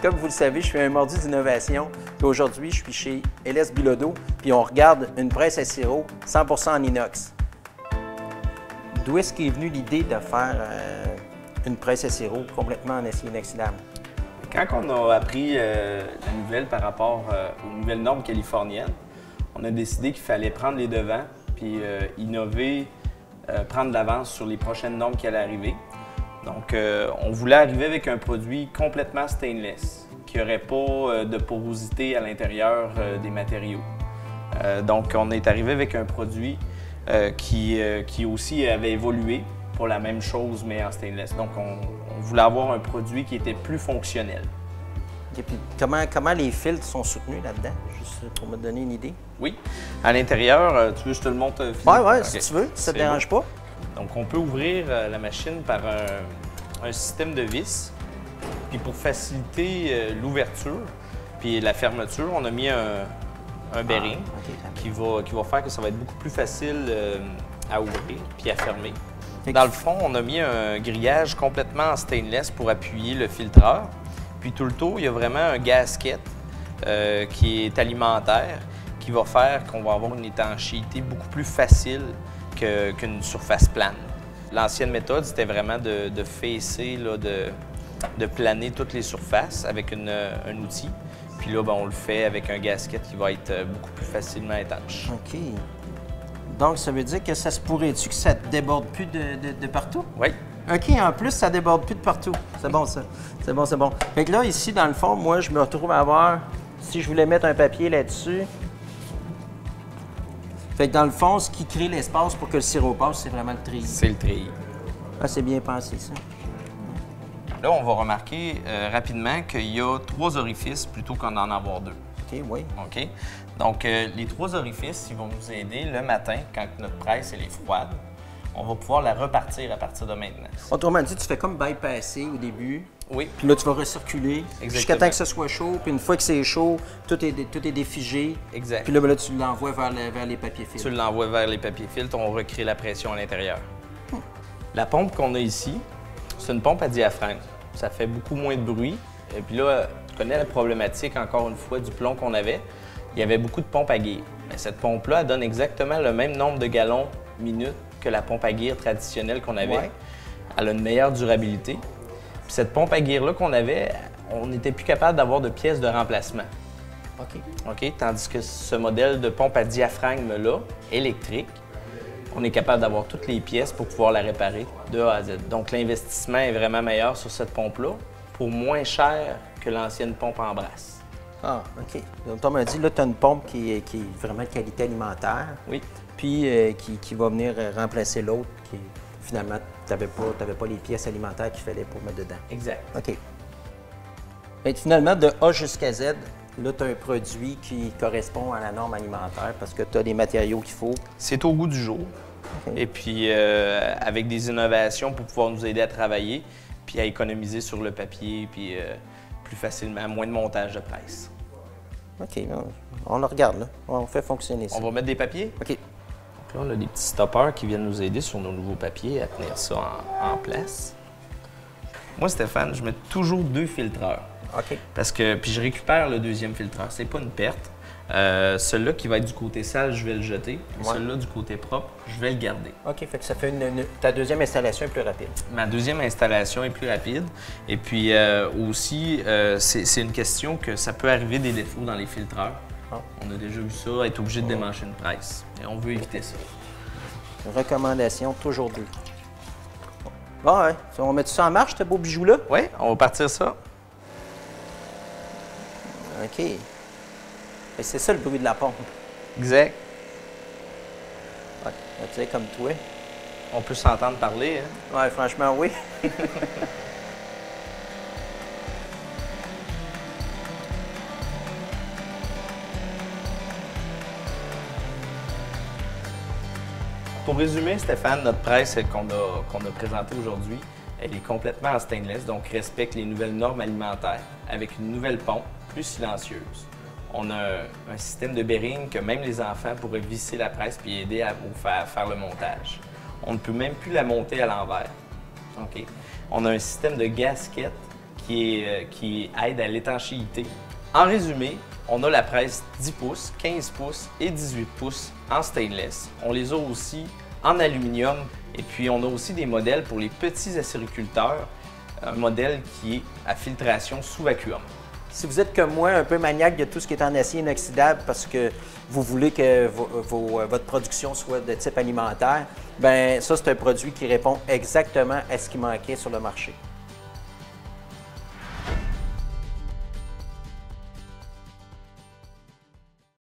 comme vous le savez, je suis un mordu d'innovation. Puis aujourd'hui, je suis chez LS Bilodeau, puis on regarde une presse à sirop 100% en inox. D'où est-ce qu'est venue l'idée de faire une presse à sirop complètement en acier inoxydable? Quand on a appris la nouvelle par rapport aux nouvelles normes californiennes, on a décidé qu'il fallait prendre les devants puis innover, prendre l'avance sur les prochaines normes qui allaient arriver. Donc, on voulait arriver avec un produit complètement stainless, qui n'aurait pas de porosité à l'intérieur des matériaux. Donc, on est arrivé avec un produit qui aussi avait évolué pour la même chose, mais en stainless. Donc, on voulait avoir un produit qui était plus fonctionnel. Et puis, comment les filtres sont soutenus là-dedans? Juste pour me donner une idée. Oui. À l'intérieur, tu veux que je te le montre? Oui, Okay. si tu veux, si ça ne te dérange pas. Donc, on peut ouvrir la machine par un système de vis. Puis pour faciliter l'ouverture puis la fermeture, on a mis un bearing qui va faire que ça va être beaucoup plus facile à ouvrir puis à fermer. Dans le fond, on a mis un grillage complètement en stainless pour appuyer le filtreur. Puis tout le tour, il y a vraiment un gasket qui est alimentaire qui va faire qu'on va avoir une étanchéité beaucoup plus facile qu'une surface plane. L'ancienne méthode, c'était vraiment de fesser, là, de planer toutes les surfaces avec un outil. Puis là, ben, on le fait avec un gasket qui va être beaucoup plus facilement étanche. OK. Donc, ça veut dire que ça se pourrait-tu que ça ne déborde plus de partout? Oui. OK, en plus, ça déborde plus de partout. C'est bon, ça. C'est bon, c'est bon. Fait que là, ici, dans le fond, moi, je me retrouve à avoir, si je voulais mettre un papier là-dessus, fait que dans le fond, ce qui crée l'espace pour que le sirop passe, c'est vraiment le treillis. C'est le treillis. Ah, c'est bien pensé, ça. Là, on va remarquer rapidement qu'il y a 3 orifices plutôt qu'en avoir 2. OK, oui. OK? Donc, les 3 orifices, ils vont nous aider le matin, quand notre presse elle est froide. On va pouvoir la repartir à partir de maintenant. Autrement dit, tu fais comme bypasser au début. Oui. Puis là, tu vas recirculer jusqu'à temps que ce soit chaud. Puis une fois que c'est chaud, tout est défigé. Exact. Puis là, tu l'envoies vers les papiers filtres. Tu l'envoies vers les papiers filtres, on recrée la pression à l'intérieur. La pompe qu'on a ici, c'est une pompe à diaphragme. Ça fait beaucoup moins de bruit. Et puis là, tu connais la problématique, encore une fois, du plomb qu'on avait. Il y avait beaucoup de pompes à guire. Mais cette pompe-là, elle donne exactement le même nombre de gallons minute que la pompe à guire traditionnelle qu'on avait. Ouais. Elle a une meilleure durabilité. Puis cette pompe à guire-là qu'on avait, on n'était plus capable d'avoir de pièces de remplacement. OK. OK? Tandis que ce modèle de pompe à diaphragme-là, électrique, on est capable d'avoir toutes les pièces pour pouvoir la réparer de A à Z. Donc l'investissement est vraiment meilleur sur cette pompe-là pour moins cher que l'ancienne pompe en brasse. Ah, OK. Donc, on m'a dit, là, tu as une pompe qui est vraiment de qualité alimentaire. Oui. Puis qui va venir remplacer l'autre qui, finalement, tu n'avais pas les pièces alimentaires qu'il fallait pour mettre dedans. Exact. OK. Et finalement, de A jusqu'à Z, là, tu as un produit qui correspond à la norme alimentaire parce que tu as les matériaux qu'il faut. C'est au goût du jour. OK. Et puis, avec des innovations pour pouvoir nous aider à travailler, puis à économiser sur le papier, puis plus facilement, moins de montage de presse. OK, on le regarde, là. On fait fonctionner ça. On va mettre des papiers. OK. Donc là, on a des petits stoppers qui viennent nous aider sur nos nouveaux papiers à tenir ça en place. Moi, Stéphane, je mets toujours 2 filtreurs. OK. Parce que, puis je récupère le 2e filtreur. C'est pas une perte. Celui-là qui va être du côté sale, je vais le jeter. Ouais. Celui-là du côté propre, je vais le garder. OK, fait que ça fait ta deuxième installation est plus rapide. Ma 2e installation est plus rapide. Et puis aussi, c'est une question que ça peut arriver des défauts dans les filtreurs. Ah. On a déjà vu ça, être obligé de démancher une presse. Et on veut éviter ça. Recommandation, toujours 2. Bon, ouais. On met tout ça en marche, ce beau bijou-là? Oui, on va partir ça. OK. Et c'est ça le bruit de la pompe. Exact. Ouais, tu sais, comme toi. On peut s'entendre parler, hein? Ouais, franchement, oui. Pour résumer, Stéphane, notre presse qu'on a présentée aujourd'hui, elle est complètement en stainless, donc respecte les nouvelles normes alimentaires avec une nouvelle pompe plus silencieuse. On a un système de bearing que même les enfants pourraient visser la presse puis aider à faire le montage. On ne peut même plus la monter à l'envers. OK? On a un système de gasket qui aide à l'étanchéité. En résumé, on a la presse 10 pouces, 15 pouces et 18 pouces en stainless. On les a aussi en aluminium et puis on a aussi des modèles pour les petits acériculteurs, un modèle qui est à filtration sous vacuum. Si vous êtes comme moi, un peu maniaque de tout ce qui est en acier inoxydable parce que vous voulez que votre production soit de type alimentaire, bien ça, c'est un produit qui répond exactement à ce qui manquait sur le marché.